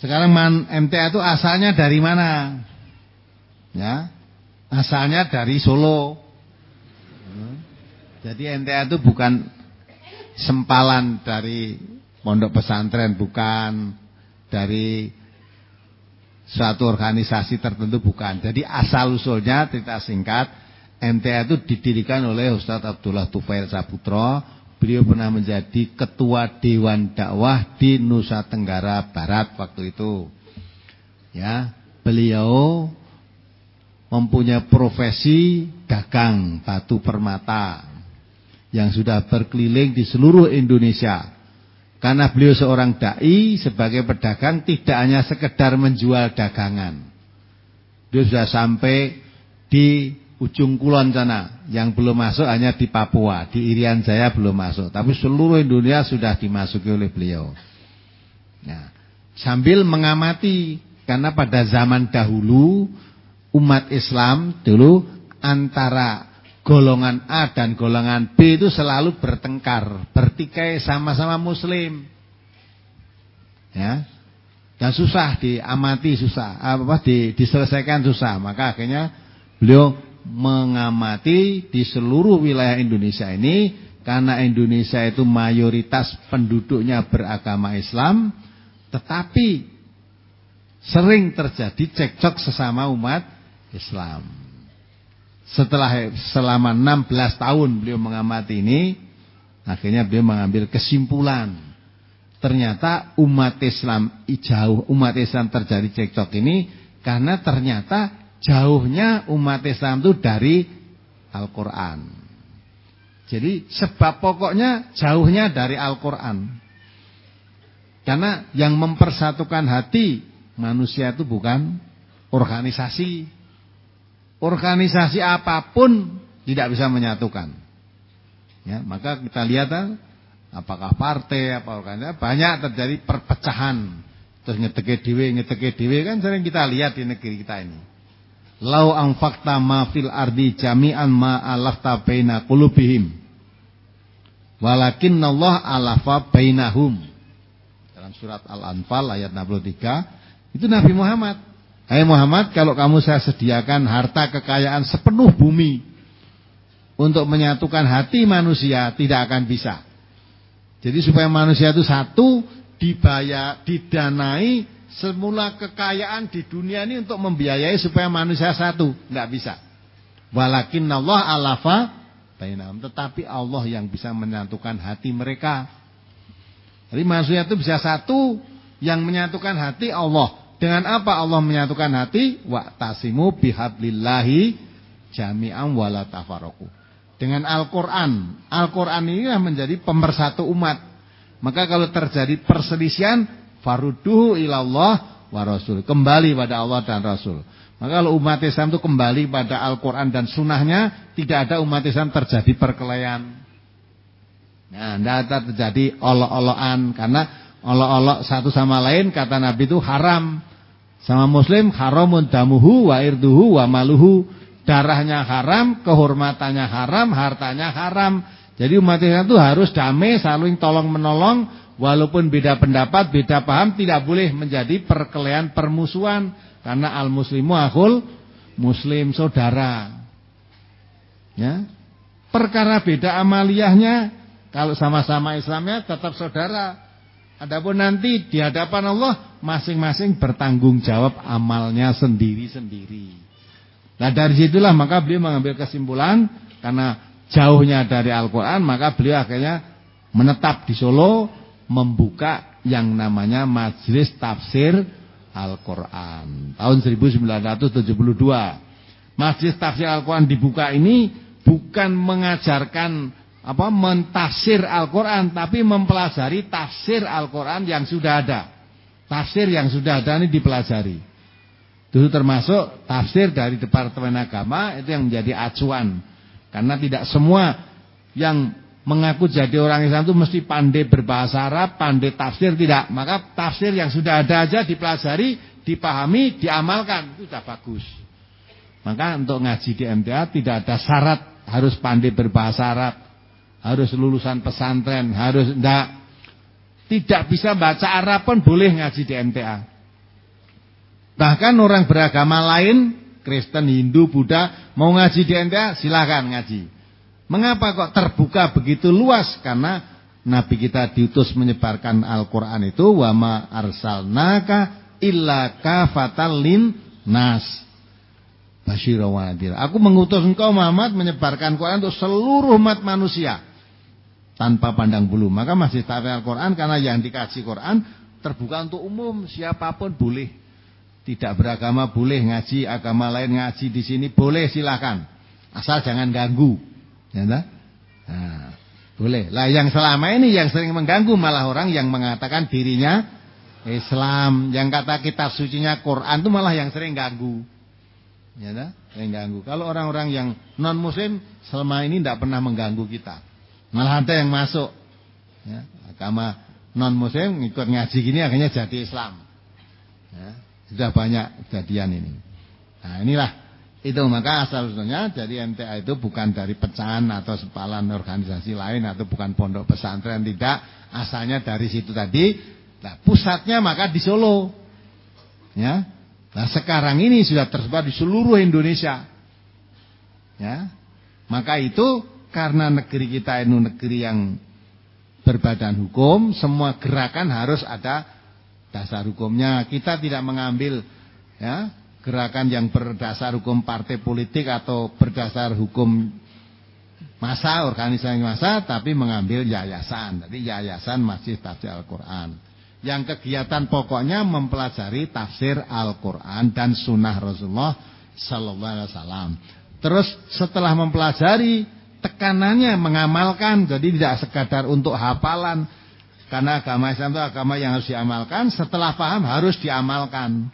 Sekarang MTA itu asalnya dari mana? Ya, asalnya dari Solo. Jadi MTA itu bukan sempalan dari pondok pesantren, bukan dari suatu organisasi tertentu, bukan. Jadi asal usulnya, cerita singkat, MTA itu didirikan oleh Ustadz Abdullah Tufail Saputra. Beliau pernah menjadi ketua Dewan Dakwah di Nusa Tenggara Barat waktu itu. Ya, beliau mempunyai profesi dagang batu permata yang sudah berkeliling di seluruh Indonesia. Karena beliau seorang dai, sebagai pedagang tidak hanya sekedar menjual dagangan. Beliau sudah sampai di ujung kulon sana, yang belum masuk hanya di Papua, di Irian Jaya belum masuk, tapi seluruh Indonesia sudah dimasuki oleh beliau. Nah, sambil mengamati, karena pada zaman dahulu umat Islam dulu antara golongan A dan golongan B itu selalu bertengkar, bertikai, sama-sama Muslim, ya, dan susah diamati, susah diselesaikan, susah. Maka akhirnya beliau mengamati di seluruh wilayah Indonesia ini, karena Indonesia itu mayoritas penduduknya beragama Islam, tetapi sering terjadi cekcok sesama umat Islam. Selama 16 tahun beliau mengamati ini, akhirnya beliau mengambil kesimpulan, ternyata umat Islam terjadi cekcok ini karena ternyata jauhnya umat Islam itu dari Al-Quran. Jadi sebab pokoknya jauhnya dari Al-Quran. Karena yang mempersatukan hati manusia itu bukan organisasi. Organisasi apapun tidak bisa menyatukan. Ya, maka kita lihat apakah partai, apa organisasi, banyak terjadi perpecahan. Terus ngeteke dhewe kan sering kita lihat di negeri kita ini. Lau anfaqta ma fil ardi jami'an ma alafta baina qulubihim walakinnallah alafa bainahum. Dalam surat Al-Anfal ayat 63, itu Nabi Muhammad. Hai Muhammad, kalau kamu saya sediakan harta kekayaan sepenuh bumi untuk menyatukan hati manusia, tidak akan bisa. Jadi supaya manusia itu satu, didanai semula kekayaan di dunia ini untuk membiayai supaya manusia satu, enggak bisa. Walakinnallah alafa bainahum, tetapi Allah yang bisa menyatukan hati mereka. Jadi manusia itu bisa satu, yang menyatukan hati Allah. Dengan apa Allah menyatukan hati? Wa'tasimu bihablillahi jami'an wala tafarraqu. Dengan Al-Qur'an. Al-Qur'an ini menjadi pemersatu umat. Maka kalau terjadi perselisihan, farudduhu ilallah wa rasul, kembali pada Allah dan Rasul. Maka kalau umat Islam itu kembali pada Al-Quran dan sunnahnya, tidak ada umat Islam terjadi perkelahian. Nah, tidak terjadi olok-olokan, karena olok-olok satu sama lain kata Nabi itu haram. Sama Muslim haramun damuhu wa irduhu wa maluhu, darahnya haram, kehormatannya haram, hartanya haram. Jadi umat Islam itu harus damai, saling tolong menolong. Walaupun beda pendapat, beda paham, tidak boleh menjadi perkelahian, permusuhan. Karena al-muslimu akhul muslim, saudara. Ya. Perkara beda amaliyahnya, kalau sama-sama Islamnya tetap saudara. Adapun nanti di hadapan Allah, masing-masing bertanggung jawab amalnya sendiri-sendiri. Nah dari situlah maka beliau mengambil kesimpulan, karena jauhnya dari Al-Quran, maka beliau akhirnya menetap di Solo, membuka yang namanya Majelis Tafsir Al-Quran tahun 1972. Majelis Tafsir Al-Quran dibuka ini bukan mengajarkan mentafsir Al-Quran, tapi mempelajari tafsir Al-Quran yang sudah ada. Tafsir yang sudah ada ini dipelajari. Itu termasuk tafsir dari Departemen Agama, itu yang menjadi acuan. Karena tidak semua yang mengaku jadi orang Islam itu mesti pandai berbahasa Arab, pandai tafsir, tidak. Maka tafsir yang sudah ada aja dipelajari, dipahami, diamalkan, itu sudah bagus. Maka untuk ngaji di MTA tidak ada syarat harus pandai berbahasa Arab, harus lulusan pesantren, harus tidak bisa baca Arab pun boleh ngaji di MTA. Bahkan orang beragama lain, Kristen, Hindu, Buddha, mau ngaji di NTA, silakan ngaji. Mengapa kok terbuka begitu luas? Karena Nabi kita diutus menyebarkan Al-Quran itu, wa ma arsalnaka illa kafatan lin nas basyira wa nadhira. Aku mengutus engkau Muhammad menyebarkan Quran untuk seluruh umat manusia tanpa pandang bulu. Maka masih tafsir Al-Quran karena yang dikaji Quran terbuka untuk umum, siapapun boleh. Tidak beragama boleh ngaji, agama lain ngaji di sini boleh, silakan. Asal jangan ganggu. Ya, nah, boleh. Lah yang selama ini yang sering mengganggu malah orang yang mengatakan dirinya Islam, yang kata kitab sucinya Quran itu malah yang sering ganggu. Ya, nah, sering ganggu. Kalau orang-orang yang non muslim selama ini tidak pernah mengganggu kita. Malah ada yang masuk. Ya, agama non muslim ikut ngaji gini akhirnya jadi Islam. Ya. Sudah banyak kejadian ini. Nah inilah itu, maka asal usulnya jadi MTA itu bukan dari pecahan atau sepalan organisasi lain atau bukan pondok pesantren, tidak. Asalnya dari situ tadi. Nah pusatnya maka di Solo. Ya. Nah sekarang ini sudah tersebar di seluruh Indonesia. Ya. Maka itu karena negeri kita ini negeri yang berbadan hukum, semua gerakan harus ada dasar hukumnya. Kita tidak mengambil ya gerakan yang berdasar hukum partai politik atau berdasar hukum massa, organisasi massa, tapi mengambil yayasan. Jadi yayasan Masjid Tafsir Al-Quran yang kegiatan pokoknya mempelajari tafsir Al-Quran dan sunnah Rasulullah Sallallahu Alaihi Wasallam. Terus setelah mempelajari, tekanannya mengamalkan. Jadi tidak sekadar untuk hafalan. Karena agama Islam itu agama yang harus diamalkan. Setelah paham harus diamalkan.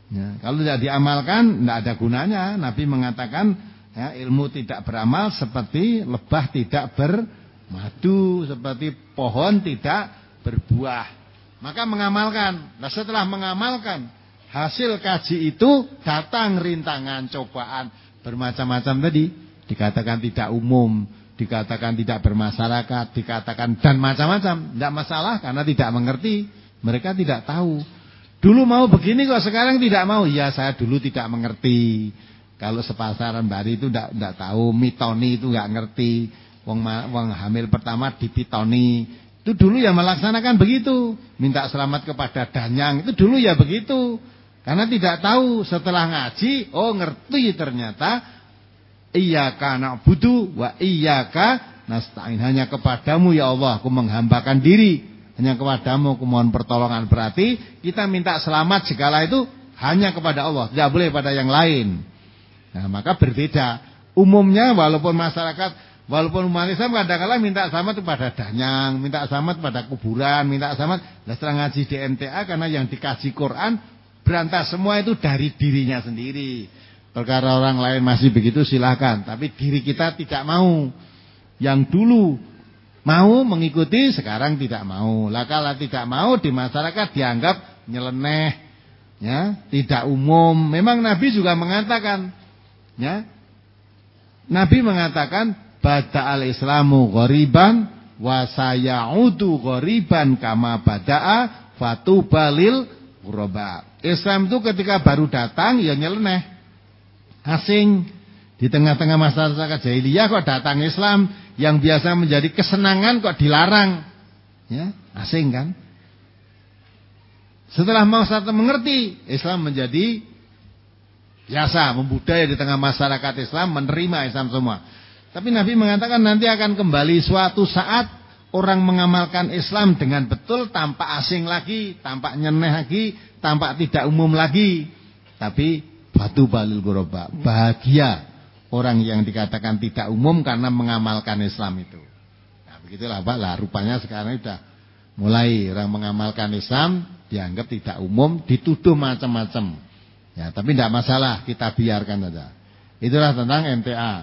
Ya, kalau tidak diamalkan tidak ada gunanya. Nabi mengatakan ya, ilmu tidak beramal seperti lebah tidak bermadu, seperti pohon tidak berbuah. Maka mengamalkan. Nah setelah mengamalkan, hasil kaji itu datang rintangan, cobaan bermacam-macam tadi. Dikatakan tidak umum, dikatakan tidak bermasyarakat, dikatakan dan macam-macam. Tidak masalah karena tidak mengerti. Mereka tidak tahu. Dulu mau begini kok sekarang tidak mau. Ya saya dulu tidak mengerti. Kalau sepasaran bari itu tidak tahu. Mitoni itu nggak ngerti. Wong hamil pertama dipitoni. Itu dulu ya melaksanakan begitu. Minta selamat kepada danyang. Itu dulu ya begitu. Karena tidak tahu. Setelah ngaji, oh ngerti ternyata. Iyyaka na'budu wa iyyaka nasta'in. Hanya kepadamu ya Allah aku menghambakan diri. Hanya kepadamu aku mohon pertolongan. Berarti kita minta selamat segala itu hanya kepada Allah, tidak boleh pada yang lain. Nah maka berbeda. Umumnya walaupun masyarakat, walaupun umat Islam kadang-kadang minta selamat kepada danyang, minta selamat pada kuburan, minta selamat. Nah setelah ngaji di MTA karena yang dikaji Quran berantas semua itu dari dirinya sendiri. Perkara orang lain masih begitu silahkan. Tapi diri kita tidak mau. Yang dulu mau mengikuti sekarang tidak mau. Lah kalau tidak mau di masyarakat dianggap nyeleneh, ya, tidak umum. Memang Nabi juga mengatakan, ya. Nabi mengatakan bada'al Islamu ghoriban wa sayaudu ghoriban kama bada'a fatubalil ghuraba. Islam itu ketika baru datang ya nyeleneh. Asing di tengah-tengah masyarakat jahiliyah kok datang Islam yang biasa menjadi kesenangan kok dilarang, ya asing kan. Setelah masyarakat mengerti, Islam menjadi biasa membudaya di tengah masyarakat Islam, menerima Islam semua. Tapi Nabi mengatakan nanti akan kembali suatu saat orang mengamalkan Islam dengan betul tanpa asing lagi, tanpa nyeneh lagi, tanpa tidak umum lagi, tapi batu balil ghuraba, bahagia orang yang dikatakan tidak umum karena mengamalkan Islam itu. Nah begitulah Pak, lah rupanya sekarang sudah mulai orang mengamalkan Islam dianggap tidak umum, dituduh macam-macam. Ya, tapi tidak masalah, kita biarkan saja. Itulah tentang MTA.